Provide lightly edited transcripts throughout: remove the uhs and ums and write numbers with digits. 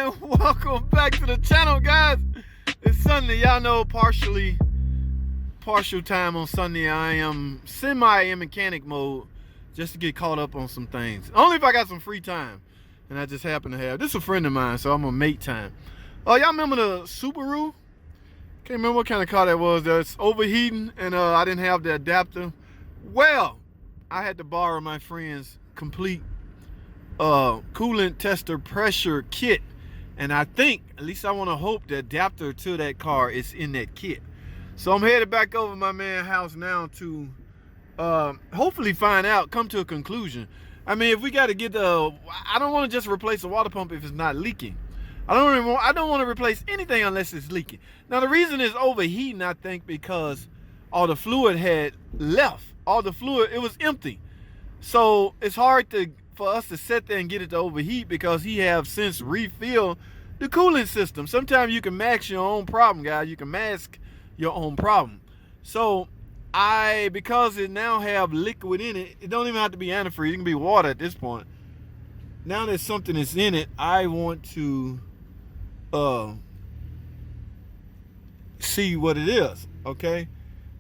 and welcome back to the channel, guys. It's Sunday. Y'all know partial time on Sunday. I am in mechanic mode just to get caught up on some things. Only if I got some free time, and I just happen to have. This is a friend of mine, so I'm gonna make time. Oh, y'all remember the Subaru? Can't remember what kind of car that was. That's overheating, and I didn't have the adapter. Well, I had to borrow my friend's complete coolant tester pressure kit, and I think, at least I want to hope, the adapter to that car is in that kit. So I'm headed back over to my man's house now to hopefully find out, come to a conclusion. I mean, if we got to get I don't want to just replace the water pump if it's not leaking. I don't want to replace anything unless it's leaking. Now the reason is overheating, I think, because all the fluid had left. All the fluid, it was empty. So it's hard for us to sit there and get it to overheat because he have since refilled the cooling system. Sometimes you can mask your own problem, guys. You can mask your own problem. So because it now have liquid in it, it don't even have to be antifreeze. It can be water at this point. Now that something is in it, I want to see what it is. Okay,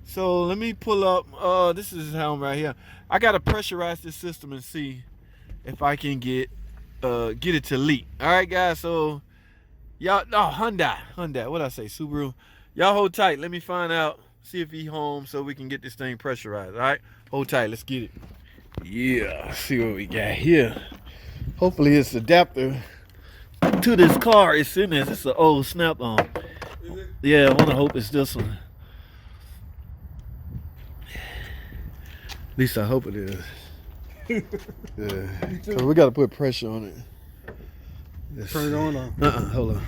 so let me pull up. This is home right here. I gotta pressurize this system and see if I can get it to leak. All right, guys. So y'all, Hyundai. What I say, Subaru. Y'all hold tight. Let me find out. See if he home so we can get this thing pressurized. All right, hold tight. Let's get it. Yeah. Let's see what we got here. Hopefully, this adapter to this car is in this. It's an old Snap-on. Yeah, I want to hope it's this one. At least I hope it is. Yeah. So we got to put pressure on it. Let's turn it on or? Hold on.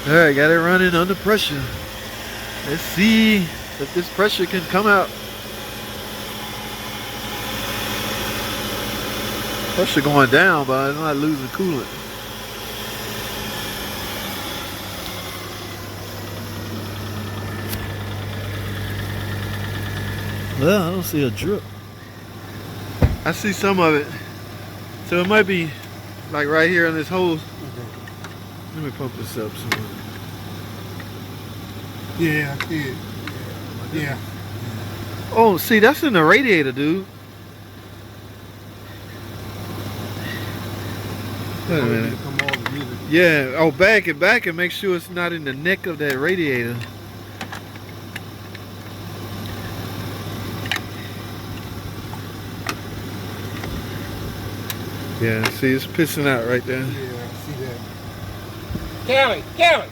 All right, got it running under pressure. Let's see if this pressure can come out. Pressure going down, but it's not losing coolant. Well, I don't see a drip. I see some of it. So it might be like right here in this hose. Let me pump this up some more. Yeah, I see it. Yeah. Oh, see, that's in the radiator, dude. Wait a minute. Yeah, oh, back and make sure it's not in the neck of that radiator. Yeah, see, it's pissing out right there. Yeah, I see that. Kelly.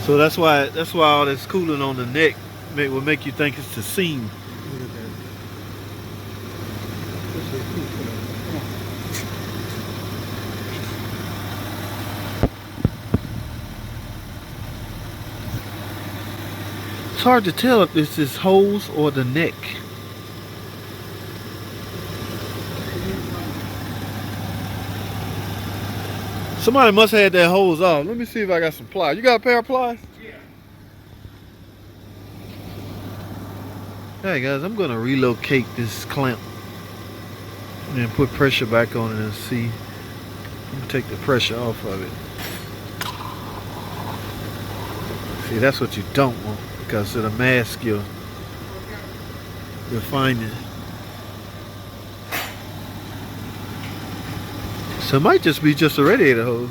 So that's why all this cooling on the neck will make you think it's the seam. It's hard to tell if it's this hose or the neck. Somebody must have had that hose off. Let me see if I got some pliers. You got a pair of pliers? Yeah. Hey guys, I'm gonna relocate this clamp and put pressure back on it and see. I'm gonna take the pressure off of it. See, that's what you don't want because it'll mask your finding. So it might just be a radiator hose.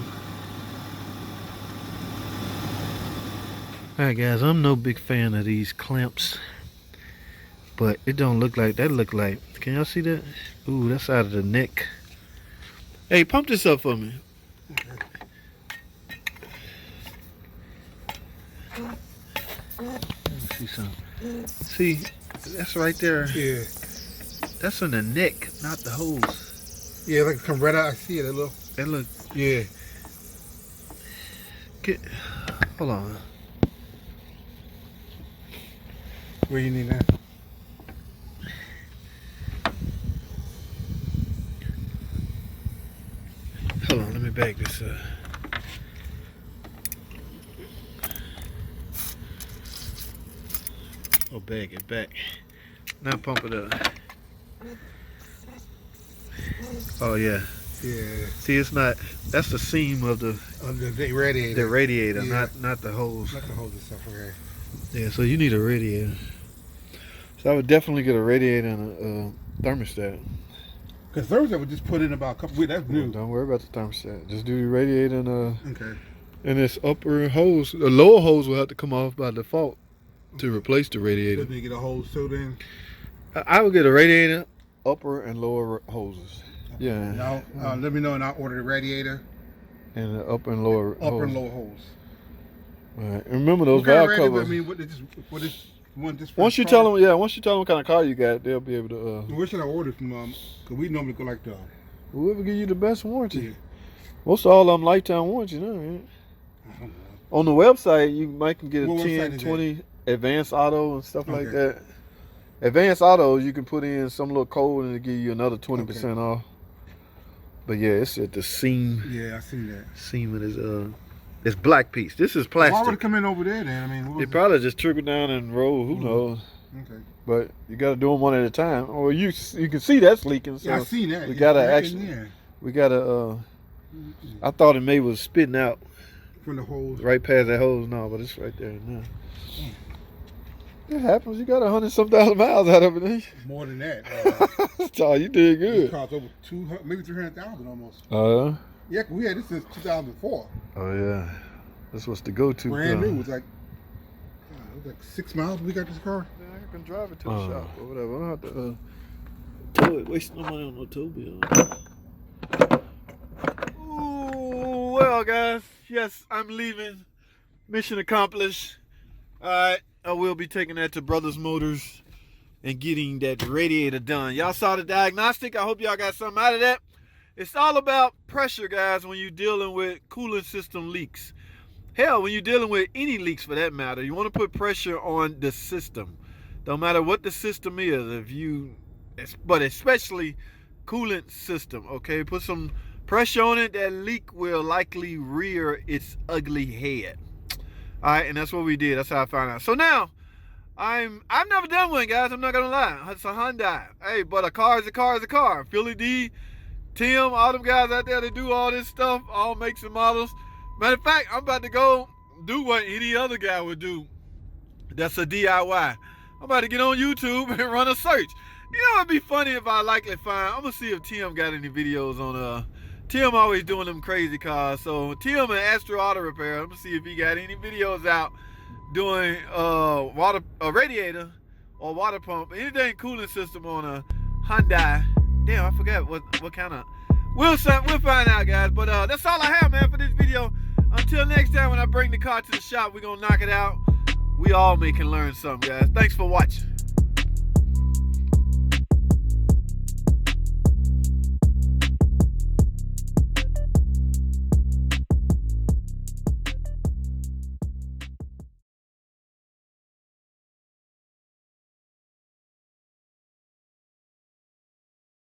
Alright guys, I'm no big fan of these clamps. But it don't look like that. Look like, can y'all see that? Ooh, that's out of the neck. Hey, pump this up for me. Let me see something. See, that's right there. Yeah. That's on the neck, not the hose. Yeah, like come right out. I see it. That look. Yeah. Hold on. Where you need that? back this Oh, back it back. Now pump it up. Oh yeah. Yeah. See, it's not. That's the seam of the radiator. the radiator, Yeah. not the hose. Not the hose itself. Okay. Yeah. So you need a radiator. So I would definitely get a radiator and a thermostat. Because thermostat would just put in about a couple weeks. That's new. Don't worry about the thermostat. Just do the radiator and Okay. and this upper hose. The lower hose will have to come off by default to replace the radiator. Let me get a hose so then. I would get a radiator, upper and lower hoses. Yeah. Now, let me know and I'll order the radiator. And the upper and lower Upper and hose. lower hose. All right. And remember those What kind valve of radiator? covers. I mean, what is one just for Once you car? tell them, once you tell them what kind of car you got, they'll be able to. Where should I order from? Because we normally go like the. Whoever give you the best warranty. Yeah. Most of all of them lifetime warranty now, right? I don't know. On the website, you might can get a What website 10, is 20 advanced auto and stuff like Okay. that. Advanced autos, you can put in some little code and it'll give you another 20% off. But yeah, it's at the seam. Yeah, I seen that. Seam of this it's black piece. This is Why would it plastic. come in over there then? I mean, what was It probably just trickled down and rolled. Who knows? Okay. But you got to do them one at a time. Or you can see that's leaking. So Yeah, I seen that. we It's gotta cracking actually. there. We gotta. I thought it maybe was spitting out From the hose. right past that hose. No, but it's right there now. It happens. You got 100-some thousand miles out of it, didn't More than that. you? Oh, you did It good. cost over 200, maybe 300,000 almost. Yeah, We had this since 2004. oh yeah. This was the go-to Brand car. new. It was like 6 miles when we got this car. Man, I can drive it to the shop or whatever. I don't have to tow it. Waste no money on no tow bill. Ooh, well, guys. Yes, I'm leaving. Mission accomplished. All right, I will be taking that to Brothers Motors and getting that radiator done. Y'all saw the diagnostic. I hope y'all got something out of that. It's all about pressure, guys, when you're dealing with cooling system leaks. Hell, when you're dealing with any leaks for that matter, you want to put pressure on the system. Don't matter what the system is, but especially coolant system, okay? Put some pressure on it, that leak will likely rear its ugly head. All right, and that's what we did. That's how I found out. So now, I've never done one, guys. I'm not gonna lie. It's a Hyundai. Hey, but a car is a car is a car. Philly D, Tim, all them guys out there that do all this stuff, all makes and models. Matter of fact, I'm about to go do what any other guy would do. That's a DIY. I'm about to get on YouTube and run a search. You know, it'd be funny if I likely find. I'm gonna see if Tim got any videos on. Tim always doing them crazy cars. So Tim and Astro Auto Repair. I'm gonna see if he got any videos out doing a radiator or water pump, anything cooling system on a Hyundai. Damn, I forgot what kind of. We'll find out, guys. But that's all I have, man, for this video. Until next time, when I bring the car to the shop, we're gonna knock it out. We all may can learn something, guys. Thanks for watching.